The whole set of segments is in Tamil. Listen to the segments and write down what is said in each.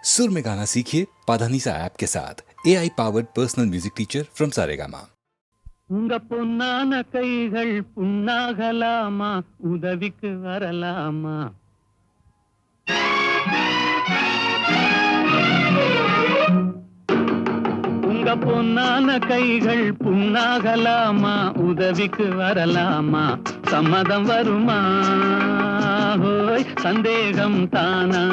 सुर में गाना सीखिए पाधानीसा ऐप के साथ AI powered personal music teacher from Saregama. உங்க பொன்னான கைகள் புண்ணாகலாமா, உதவிக்கு வரலாமா? உங்க பொன்னான கைகள் புண்ணாகலாமா, உதவிக்கு வரலாமா? சம்மதம் வருமா? ஹோய் சந்தேகம் தானா?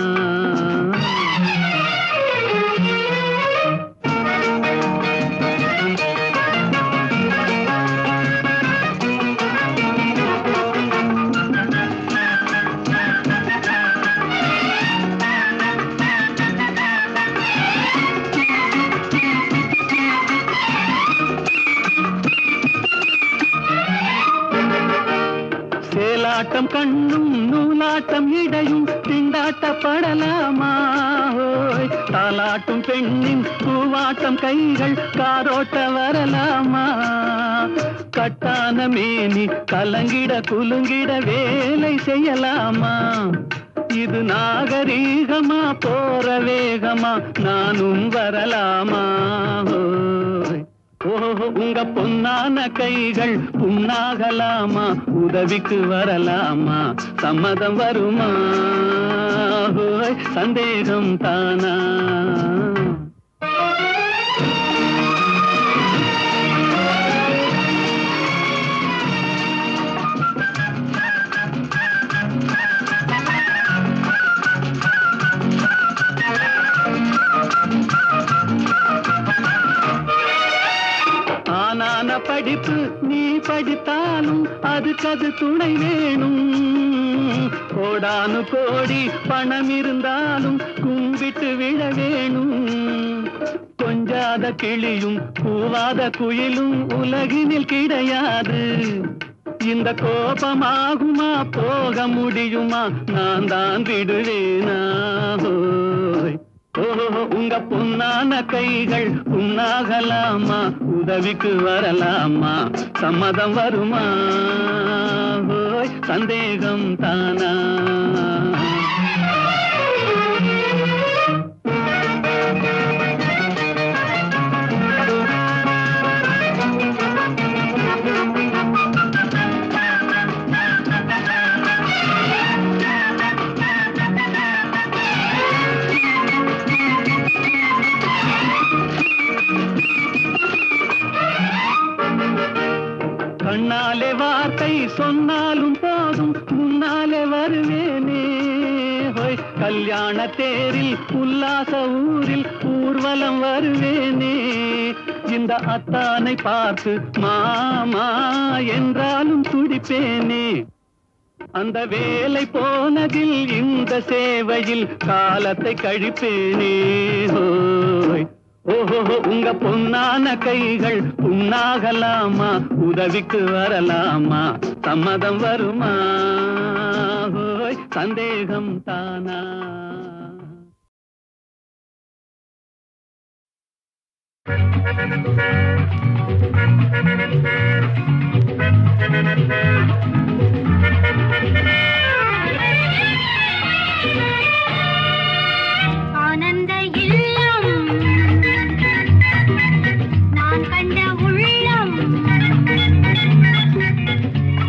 சேலாட்டம் கண்ணும் நூலாட்டம் இடையும் திண்டாட்டப்படலாமா? தாலாட்டும் பெண்ணின் பூவாட்டம் கைகள் காரோட்ட வரலாமா? கட்டான மேனி கலங்கிட குலுங்கிட வேலை செய்யலாமா? இது நாகரீகமா போற வேகமா, நானும் வரலாமா? ஓஹோ உங்க பொன்னான கைகள் புண்ணாகலாமா, உதவிக்கு வரலாமா? சம்மதம் வருமா? சந்தேகம் தானா? ஆனான படிப்பு நீ படித்தாலும் அதுக்கது துணை வேணும். கோடானு கோடி பணம் இருந்தாலும் கும்பிட்டு விழ வேணும். கொஞ்சாத கிளியும் கூவாத குயிலும் உலகினில் கிடையாது. இந்த கோபமாகுமா போக முடியுமா, நான் தான் விடுவேனா? ஓஹோ உங்க பொன்னான கைகள் புண்ணாகலாமா, உதவிக்கு வரலாமா? சம்மதம் வருமா? சந்தேகம் தானா? கண்ணாலே வார்த்தை சொன்னாலும் போதும், முன்னாலே வருவேனே. கல்யாண தேரில் உல்லாச ஊரில் ஊர்வலம் வருவேனே. இந்த அத்தானை பார்த்து மாமா என்றாலும் துடிப்பேனே. அந்த வேலை போனதில் இந்த சேவையில் காலத்தை கழிப்பேனே. ஓஹோ உங்க பொன்னான கைகள் புண்ணாகலாமா, உதவிக்கு வரலாமா? சம்மதம் வருமா? சந்தேகம் தானா? ஆனந்த இல்லம் நான் கண்ட உள்ளம்,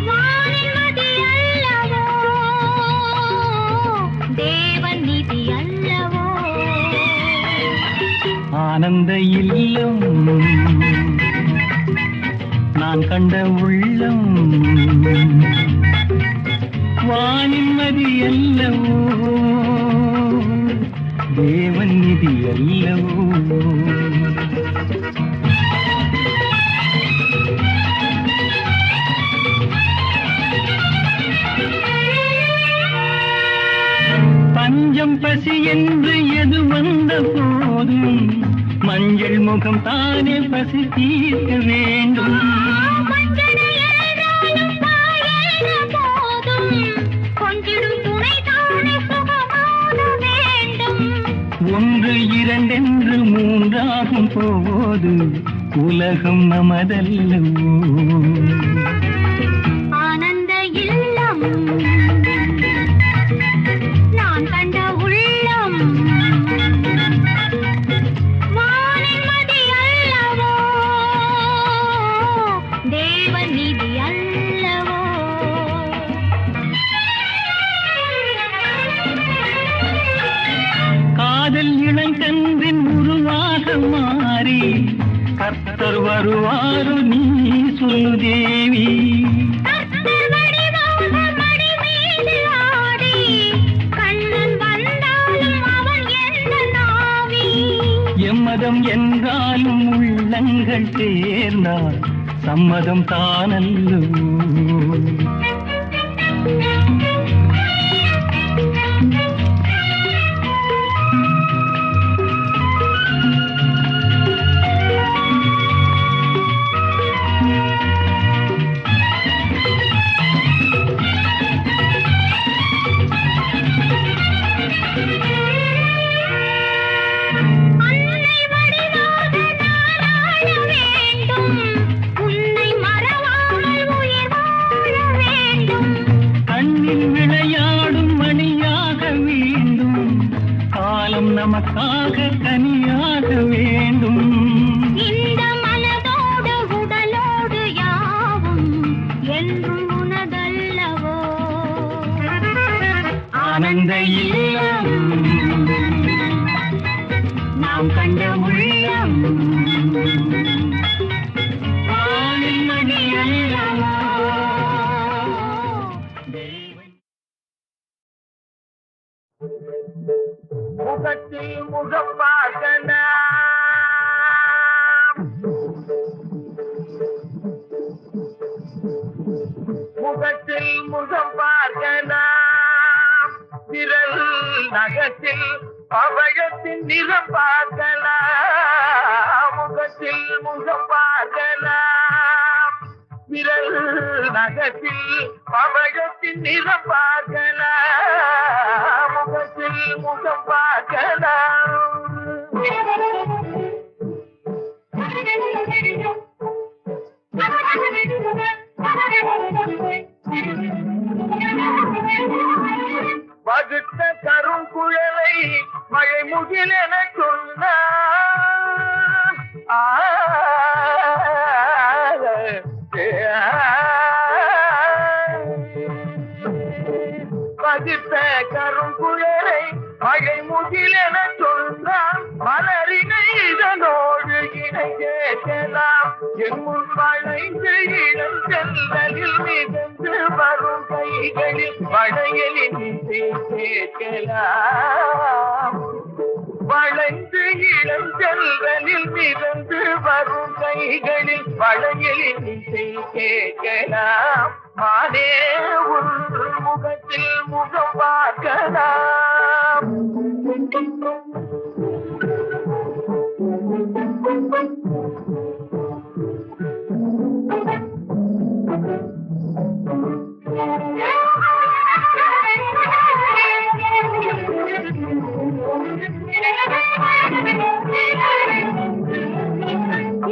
வானிமதி அல்லவோ தேவன் நிதி அல்லவோ. ஆனந்த இல்லம் நான் கண்ட உள்ளம், வானிமதி அல்லவோ தேவன் நிதி அல்லவோ. பஞ்சம் பசி என்று எது வந்த போதும் மஞ்சள் முகம் தானே பசி தீர்க்க வேண்டும். ஒன்று இரண்டென்று மூன்றாகும் போது உலகம் நமதல்லவோ. ஆனந்த இல்லம் நான் கண்ட உள்ளம், இளங்கன்றின் உருவாக மாறி கர்த்தர் வருவாரு நீ சொல்லு தேவி. கர்த்தர் வடிவாக மடி மீது ஆடி, கண்ணன் வந்தாலும் அவன் என்ன நாவி. எம்மதம் என்றாலும் உள்ளங்கள் சேர்ந்தால் சம்மதம் தானல்லோ. அன்னை வடிவாக நானாட வேண்டும், உன்னை மறவாமல் உயிர் வாழ வேண்டும். கண்ணில் விளையாடும் மணியாக வேண்டும், காலம் நமக்காக தனியாக வேண்டும். இந்த மனதோடு உடலோடு யாவும் என்றும் உனதல்லவோ. ஆனந்த இல்லம் நாம் கண்ட உள்ளம், வானில் மணி அல்லவோ. முகத்தில் முகம் பார்க்கலாம், முகத்தில் முகம் பார்க்கலாம், விரல் நகத்தில் அபயத்தின் நிறம் பார்க்கலாம். முகத்தில் முகம் பார்க்கலாம், விரல் நகத்தில் அபயத்தின் நிறம் பார்க்கலாம். முகத்தில் முகம் பார்க்கலாம். வகுத்த கருங்குழலை மழை முகில் என சொன்னான். வகுத்த கருங்குழலை மழை முகில் என சொன்னான். மலரினை இதனோடு இணை கேட்கலாம். என் முன் வளைந்து இளம் செல்லலில் மிதந்து வரும் கைகளில் வளையலின் இசை கேட்கலாம். வளைந்து இளம் செல்லலில் மிதந்து வரும் கைகளில் வளையலின் இசை கேட்கலாம். மானே உன் முகத்தில் முகம் பார்க்கலாம்.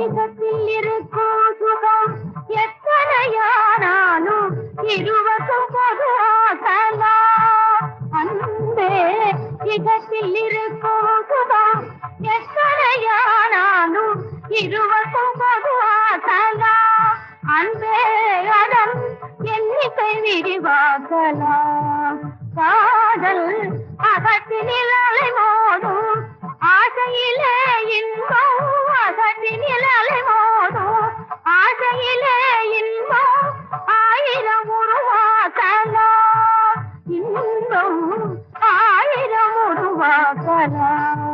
இதத்தில் இருக்கும் சுகம் எத்தனையானாலும் இருவரும் பொது ஆகலாம். அன்பே, இதத்தில் இருக்கும் சுகம் எத்தனையானாலும் இருவரும் பொது ஆகலாம். அன்பே, அதன் எண்ணிக்கை விரிவாக்கலாம். காதல் அகத்தினில் அலை மோதும், ஆசையிலே இன்பம் அகத்தினில் அலை மோதும். ஆசையிலே இன்பம் ஆயிரம் உருவாக்கலாம். இன்பம் ஆயிரம் உருவாக்கலாம்.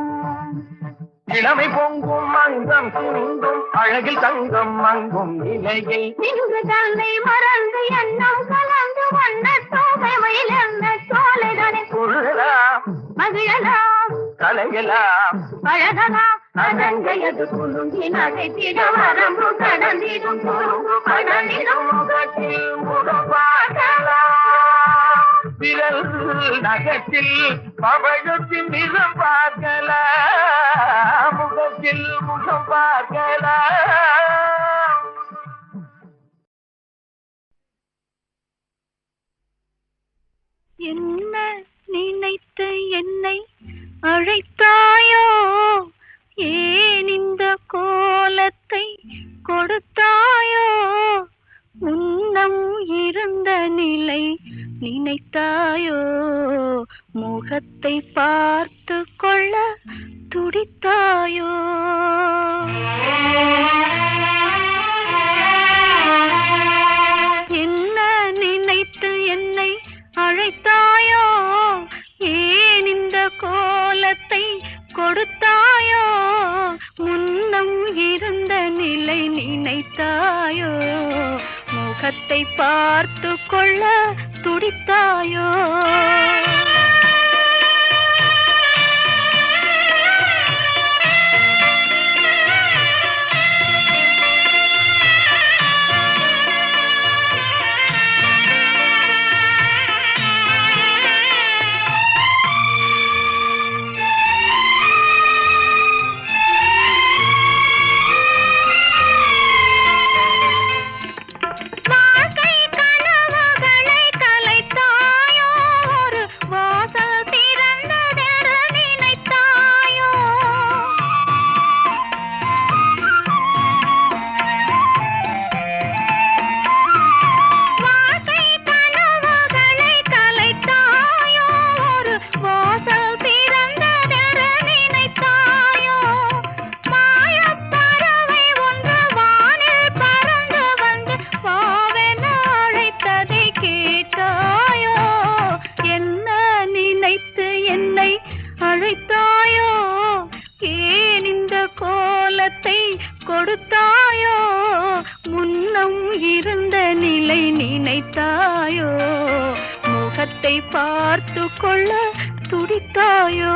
இளமை பொங்கும் மங்கம் சிந்தும் அழகில் தங்கம் மங்கும் நிலையில் இன்று தன்னை மறந்து எண்ணம் கலந்து வண்ண தோகை மயில் என்ன சோலைதானே சொல்லலாம், மகிழலாம், கலையலாம், பழகலாம். அதங்கையது குலுங்கி நகைத்திட வரம்பு கடந்திடும் குறும்பு கடந்திடும் முகத்தில் முகம் பார்க்கலாம். விரல் நகத்தில் பவழத்தின் நிறம் பார்க்கலாம். முகத்தில் முகம் பார்க்கலாம். என்ன நினைத்து என்னை அழைத்தாயோ, ஏன் இந்த கோலத்தை கொடுத்தாயோ, முன்னம் இருந்த நிலை நினைத்தாயோ, முகத்தை பார்த்து கொள்ள துடித்தாயோ என்ன நினைத்து என்னை அழைத்தாயோ ஏன் இந்த கோலத்தை கொடுத்தாயோ முன்னம் இருந்த நிலை நினைத்தாயோ முகத்தை பார்த்து கொள்ள துடித்தாயோ கொடுத்தாயோ முன்னம் இருந்த நிலை நினைத்தாயோ முகத்தை பார்த்து கொள்ள துடித்தாயோ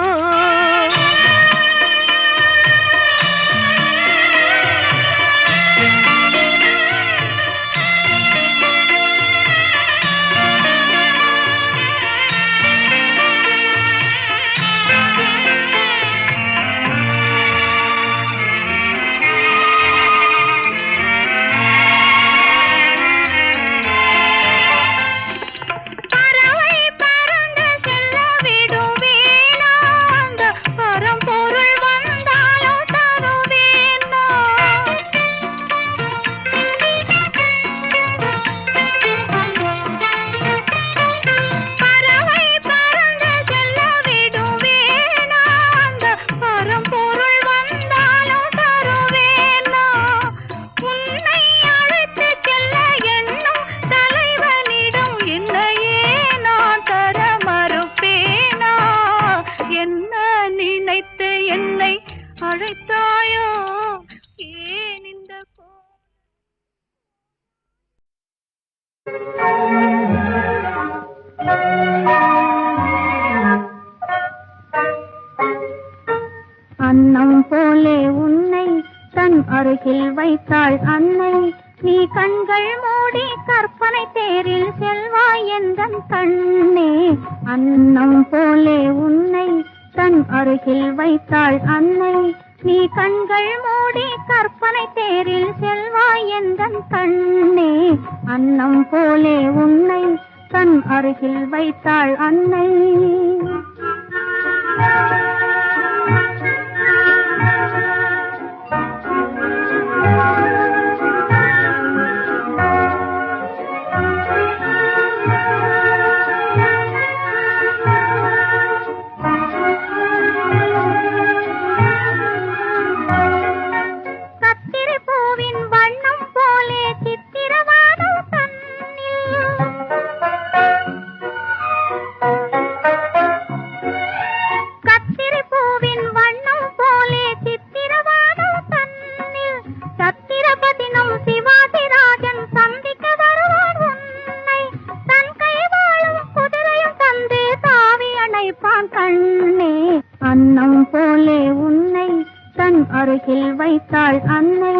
அழைத்தாயோ ஏன் இந்த அன்னம் போலே உன்னை தன் அருகில் வைத்தாள் அன்னை நீ கண்கள் மூடி கற்பனை தேரில் செல்வாய் எந்தன் கண்ணே அன்னம் போலே உன்னை தன் அருகில் வைத்தாள் அன்னை நீ கண்கள் மூடி கற்பனை தேரில் செல்வாய் எந்தன் கண்ணே அன்னம் போலே உன்னை தன் அருகில் வைத்தாள் அன்னை அன்னம் போலே உன்னை தன் அருகில் வைத்தாள் அன்னை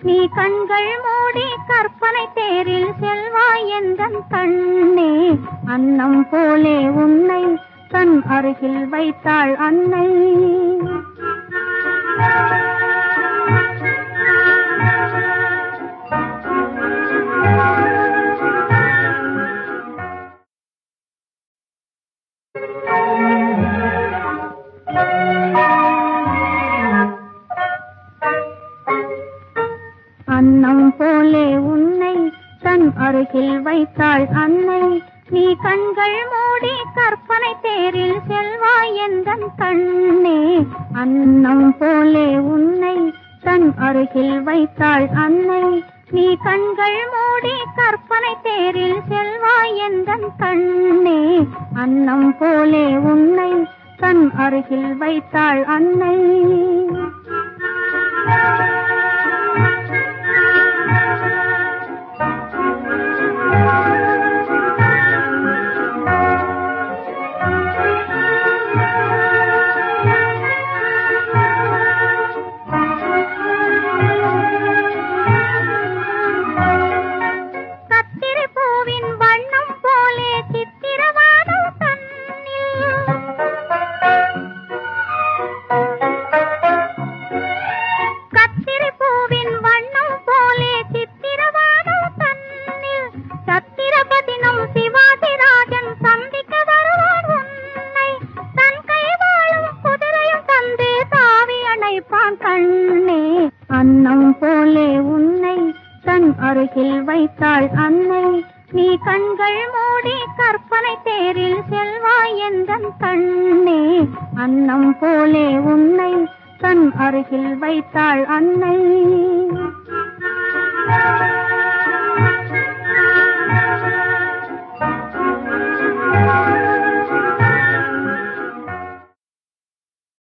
நீ கண்கள் மூடி கற்பனை தேரில் செல்வாய் எந்தன் கண்ணே அன்னம் போலே உன்னை தன் அருகில் வைத்தாள் அன்னை அன்னம் போலே உன்னை தன் அருகில் வைத்தாள் அன்னை நீ கண்கள் மூடி கற்பனை தேரில் செல்வாய் எந்தன் கண்ணே அன்னம் போலே உன்னை தன் அருகில் வைத்தாள் அன்னை நீ கண்கள் மூடி கற்பனை தேரில் செல்வாய் எந்தன் கண்ணே அன்னம் போலே உன்னை தன் அருகில் வைத்தாள் அன்னை அன்னம் போலே உன்னை தன் அருகில் வைத்தாள் அன்னை நீ கண்கள் மூடி கற்பனை தேரில் செல்வாய் எந்தன் கண்ணே அன்னம் போலே உன்னை தன் அருகில் வைத்தாள் அன்னை